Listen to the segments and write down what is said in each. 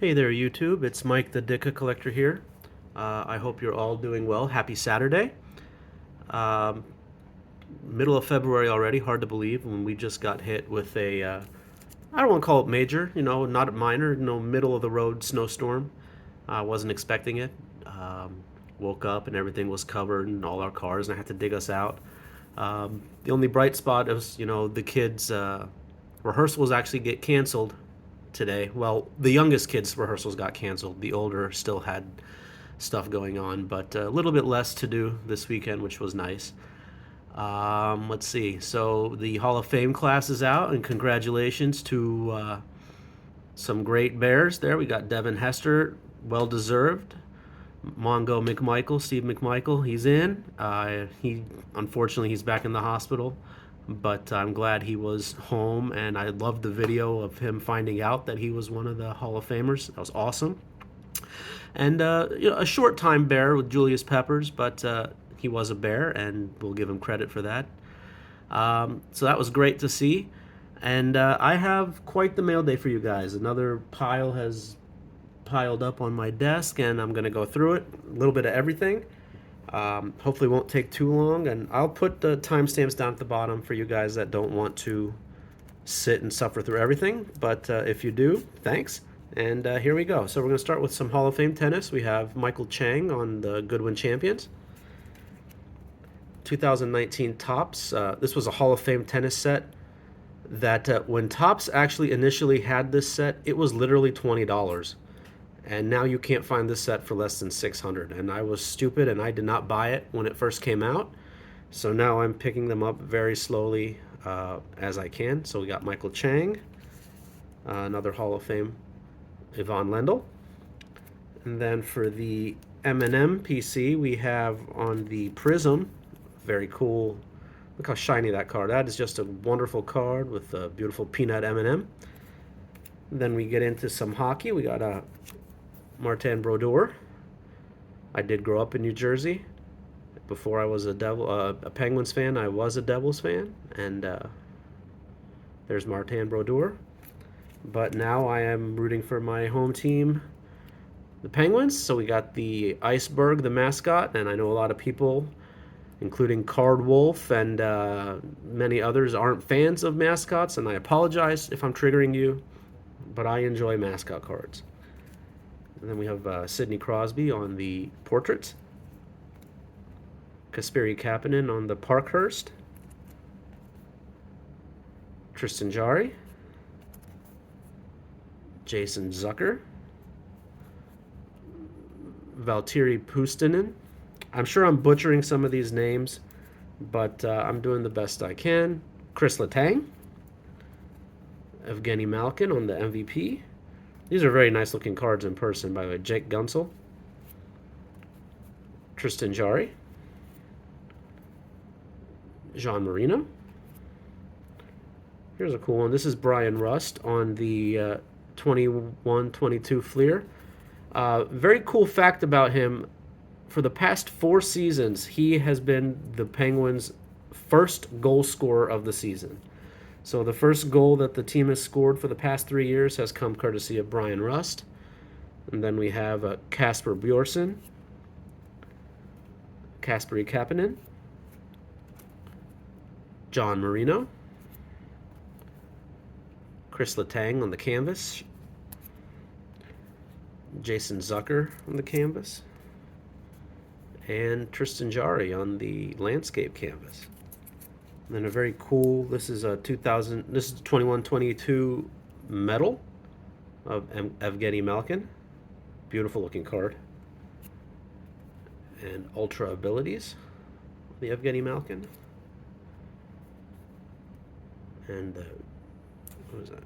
Hey there, YouTube. It's Mike the Dicka Collector here. I hope you're all doing well. Happy Saturday. Um, Middle of February already. Hard to believe when we just got hit with I don't want to call it major, not minor, middle of the road snowstorm. I wasn't expecting it. Woke up and everything was covered in all our cars, and I had to dig us out. The only bright spot was, the kids' rehearsals actually get canceled today. Well, the youngest kids' rehearsals got canceled. The older still had stuff going on, but a little bit less to do this weekend, which was nice. Let's see. So the Hall of Fame class is out, and congratulations to some great Bears there. We got Devin Hester, well deserved. Mongo McMichael, Steve McMichael, he's in. He unfortunately he's back in the hospital, but I'm glad he was home. And I loved the video of him finding out that he was one of the Hall of Famers. That was awesome. And a short time Bear with Julius Peppers, but he was a Bear, and we'll give him credit for that. So that was great to see. And I have quite the mail day for you guys. Another pile has piled up on my desk, and I'm going to go through it, a little bit of everything. Hopefully, won't take too long, and I'll put the timestamps down at the bottom for you guys that don't want to sit and suffer through everything. But if you do, thanks. And here we go. So we're going to start with some Hall of Fame tennis. We have Michael Chang on the Goodwin Champions. 2019 Topps. This was a Hall of Fame tennis set that when Topps actually initially had this set, it was literally $20. And now you can't find this set for less than 600. And I was stupid and I did not buy it when it first came out. So now I'm picking them up very slowly as I can. So we got Michael Chang, another Hall of Fame, Yvonne Lendl. And then for the M&M PC, we have on the Prism, very cool. Look how shiny that card. That is just a wonderful card with a beautiful peanut M&M. Then we get into some hockey. We got a Martin Brodeur. I did grow up in New Jersey. Before I was a Penguins fan, I was a Devils fan, and there's Martin Brodeur. But now I am rooting for my home team, the Penguins. So we got the Iceberg, the mascot, and I know a lot of people, including Card Wolf and many others, aren't fans of mascots, and I apologize if I'm triggering you, but I enjoy mascot cards. And then we have Sidney Crosby on the portrait, Kasperi Kapanen on the Parkhurst, Tristan Jarry, Jason Zucker, Valtteri Puustinen. I'm sure I'm butchering some of these names, but I'm doing the best I can. Chris Letang, Evgeny Malkin on the MVP. These are very nice looking cards in person, by the way. Jake Gunsel, Tristan Jarry, Jean Marino. Here's a cool one. This is Brian Rust on the 21-22 Flair. Very cool fact about him. For the past 4 seasons, he has been the Penguins' first goal scorer of the season. So the first goal that the team has scored for the past 3 years has come courtesy of Brian Rust. And then we have Kasper Bjorsen, Kasperi Kapanen, John Marino, Chris Letang on the canvas, Jason Zucker on the canvas, and Tristan Jarry on the landscape canvas. And then a very cool, this is a 21-22 medal of Evgeny Malkin. Beautiful looking card. And ultra abilities, the Evgeny Malkin. And what was that?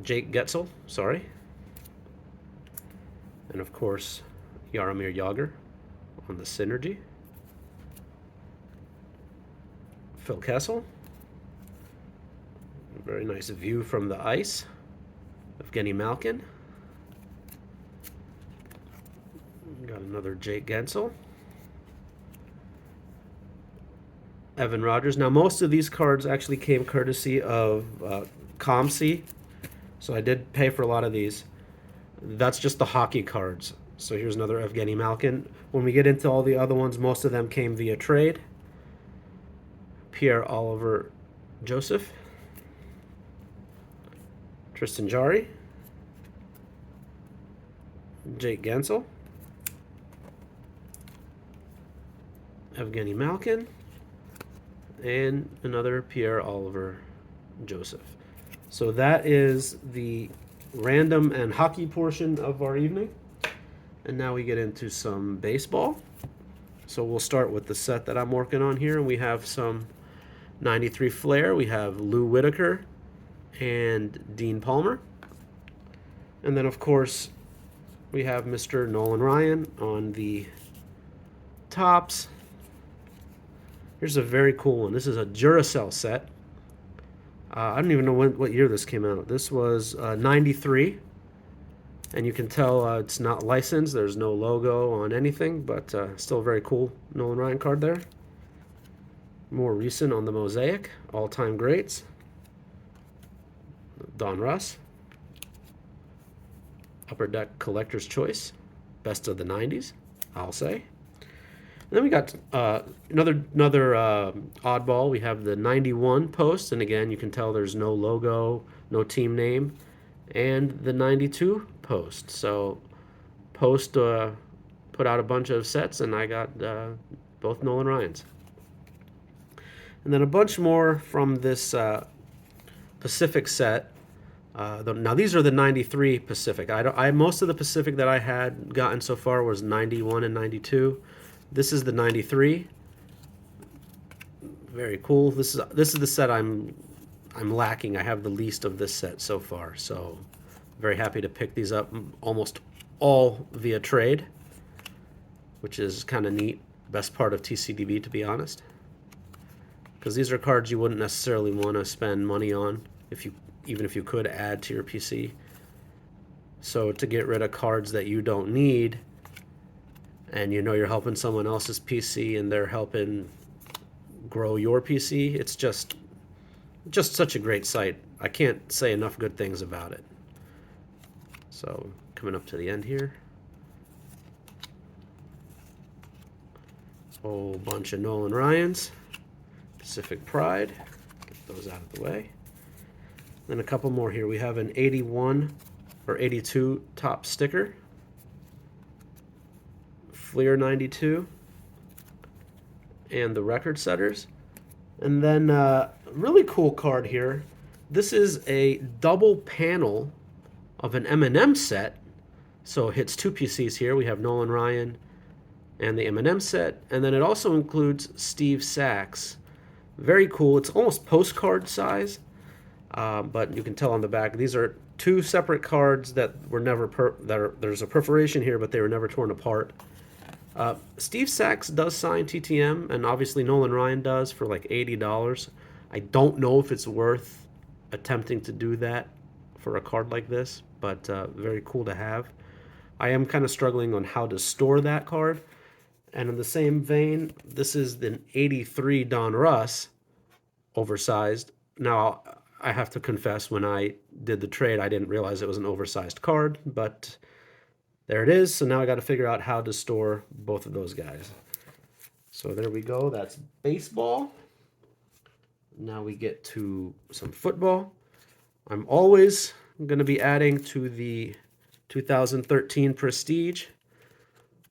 Jake Getzel, sorry. And of course, Jaromir Jagr on the Synergy. Phil Kessel. Very nice view from the ice. Evgeny Malkin. Got another Jake Gensel. Evan Rogers. Now, most of these cards actually came courtesy of ComC, so I did pay for a lot of these. That's just the hockey cards. So here's another Evgeny Malkin. When we get into all the other ones, most of them came via trade. Pierre Oliver Joseph, Tristan Jarry, Jake Gensel, Evgeny Malkin, and another Pierre Oliver Joseph. So that is the random and hockey portion of our evening. And now we get into some baseball. So we'll start with the set that I'm working on here. And we have some 93 Flair. We have Lou Whitaker and Dean Palmer. And then, of course, we have Mr. Nolan Ryan on the tops. Here's a very cool one. This is a Duracell set. I don't even know what year this came out. This was 93. And you can tell it's not licensed. There's no logo on anything, but still a very cool Nolan Ryan card there. More recent on the Mosaic, all-time greats. Don Russ. Upper Deck Collector's Choice, best of the 90s, I'll say. And then we got another oddball. We have the 91 post, and again, you can tell there's no logo, no team name, and the 92 post. So Post put out a bunch of sets, and I got both Nolan Ryans. And then a bunch more from this Pacific set. Now these are the 93 Pacific. Most of the Pacific that I had gotten so far was 91 and 92. This is the 93. Very cool. This is the set I'm lacking. I have the least of this set so far. So very happy to pick these up almost all via trade, which is kind of neat. Best part of TCDB, to be honest, because these are cards you wouldn't necessarily want to spend money on even if you could add to your PC. So to get rid of cards that you don't need, and you know you're helping someone else's PC and they're helping grow your PC, it's just such a great site. I can't say enough good things about it. So coming up to the end here. Whole bunch of Nolan Ryans, Pacific Pride. Get those out of the way. Then a couple more here. We have an 81 or 82 top sticker. Flair 92. And the record setters. And then a really cool card here. This is a double panel of an M&M set. So it hits two PCs here. We have Nolan Ryan and the M&M set. And then it also includes Steve Sachs. Very cool. It's almost postcard size. But you can tell on the back, these are two separate cards that were never there's a perforation here, but they were never torn apart. Steve Sachs does sign TTM, and obviously Nolan Ryan does for like $80. I don't know if it's worth attempting to do that for a card like this, but very cool to have. I am kind of struggling on how to store that card. And in the same vein, this is the 83 Don Russ, oversized. Now, I have to confess, when I did the trade, I didn't realize it was an oversized card, but there it is. So now I got to figure out how to store both of those guys. So there we go. That's baseball. Now we get to some football. I'm always going to be adding to the 2013 Prestige.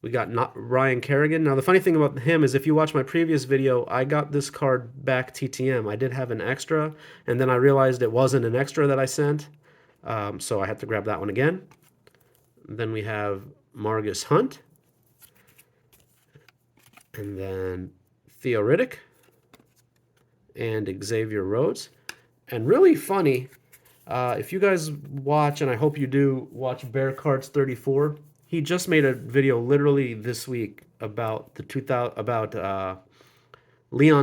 We got Ryan Kerrigan. Now, the funny thing about him is if you watch my previous video, I got this card back TTM. I did have an extra, and then I realized it wasn't an extra that I sent, so I had to grab that one again. Then we have Margus Hunt, and then Theo Riddick, and Xavier Rhodes. And really funny, if you guys watch, and I hope you do, watch Bear Cards 34, he just made a video literally this week about Leon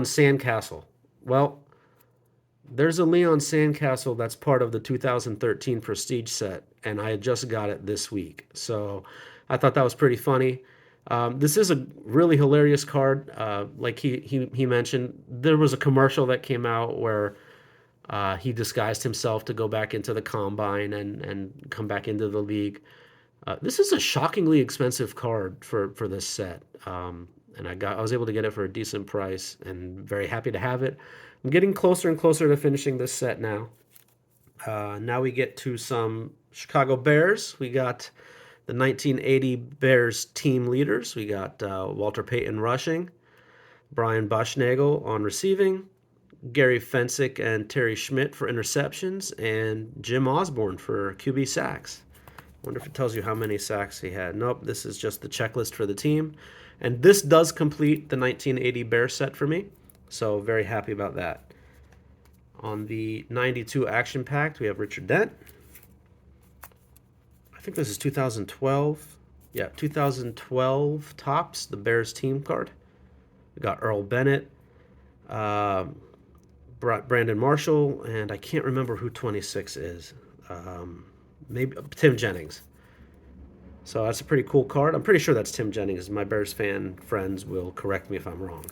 Sandcastle. Well, there's a Leon Sandcastle that's part of the 2013 Prestige set, and I just got it this week. So I thought that was pretty funny. This is a really hilarious card. Like he mentioned, there was a commercial that came out where he disguised himself to go back into the combine and come back into the league. This is a shockingly expensive card for this set, and I was able to get it for a decent price, and very happy to have it. I'm getting closer and closer to finishing this set now. Now we get to some Chicago Bears. We got the 1980 Bears team leaders. We got Walter Payton rushing, Brian Bushnagle on receiving, Gary Fensick and Terry Schmidt for interceptions, and Jim Osborne for QB sacks. Wonder if it tells you how many sacks he had. Nope, this is just the checklist for the team. And this does complete the 1980 Bears set for me, so very happy about that. On the 92 Action Packed, we have Richard Dent. I think this is 2012. Yeah, 2012 Topps, the Bears team card. We got Earl Bennett, Brandon Marshall, and I can't remember who 26 is. Maybe Tim Jennings. So that's a pretty cool card. I'm pretty sure that's Tim Jennings. My Bears fan friends will correct me if I'm wrong.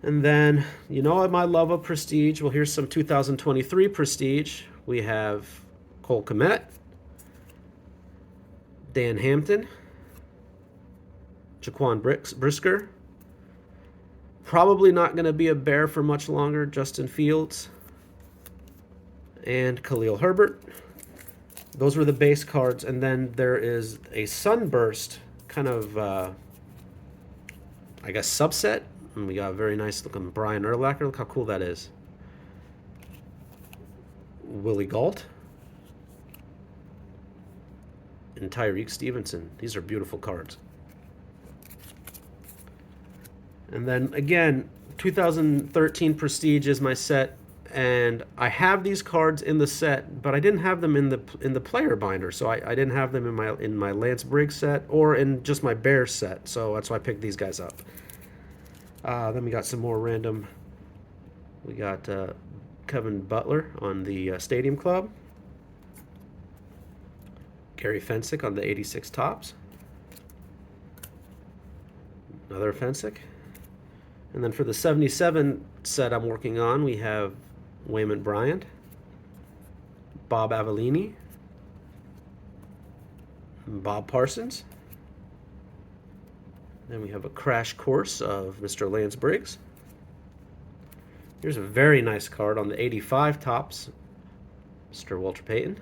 And then, you know my love of Prestige. Well, here's some 2023 Prestige. We have Cole Kmet, Dan Hampton, Jaquan Brisker. Probably not going to be a Bear for much longer, Justin Fields, and Khalil Herbert. Those were the base cards, and then there is a Sunburst kind of, I guess, subset. And we got a very nice looking Brian Urlacher. Look how cool that is. Willie Gault. And Tyreek Stevenson. These are beautiful cards. And then, again, 2013 Prestige is my set. And I have these cards in the set, but I didn't have them in the player binder, so I didn't have them in my Lance Briggs set or in just my Bears set. So that's why I picked these guys up. Then we got some more random. We got Kevin Butler on the Stadium Club, Gary Fensick on the 86 Topps, another Fensick, and then for the 77 set I'm working on, we have Wayman Bryant, Bob Avellini, Bob Parsons. Then we have a crash course of Mr. Lance Briggs. Here's a very nice card on the 85 Topps, Mr. Walter Payton.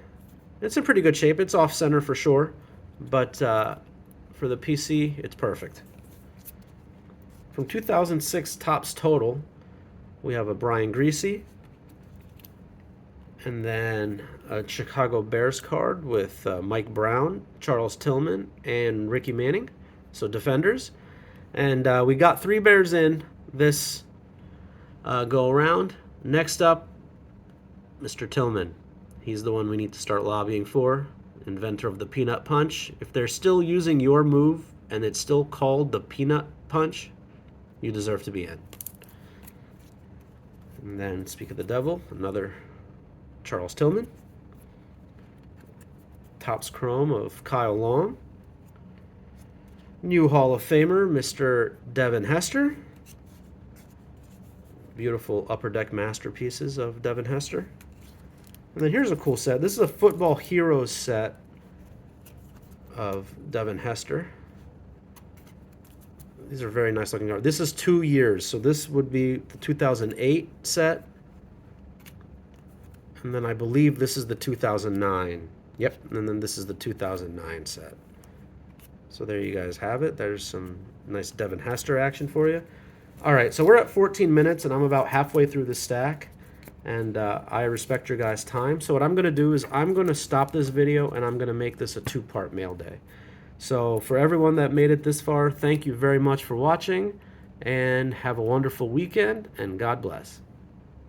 It's in pretty good shape. It's off center for sure, but for the PC, it's perfect. From 2006 Topps Total, we have a Brian Griese, and then a Chicago Bears card with Mike Brown, Charles Tillman, and Ricky Manning. So defenders. And we got 3 Bears in this go around. Next up, Mr. Tillman. He's the one we need to start lobbying for. Inventor of the Peanut Punch. If they're still using your move and it's still called the Peanut Punch, you deserve to be in. And then, speak of the devil, another Charles Tillman. Topps Chrome of Kyle Long. New Hall of Famer, Mr. Devin Hester. Beautiful Upper Deck masterpieces of Devin Hester. And then here's a cool set. This is a Football Heroes set of Devin Hester. These are very nice looking cards. This is 2 years, so this would be the 2008 set. And then I believe this is the 2009. Yep, and then this is the 2009 set. So there you guys have it. There's some nice Devin Hester action for you. All right, so we're at 14 minutes, and I'm about halfway through the stack. And I respect your guys' time. So what I'm going to do is I'm going to stop this video, and I'm going to make this a 2-part mail day. So for everyone that made it this far, thank you very much for watching, and have a wonderful weekend, and God bless.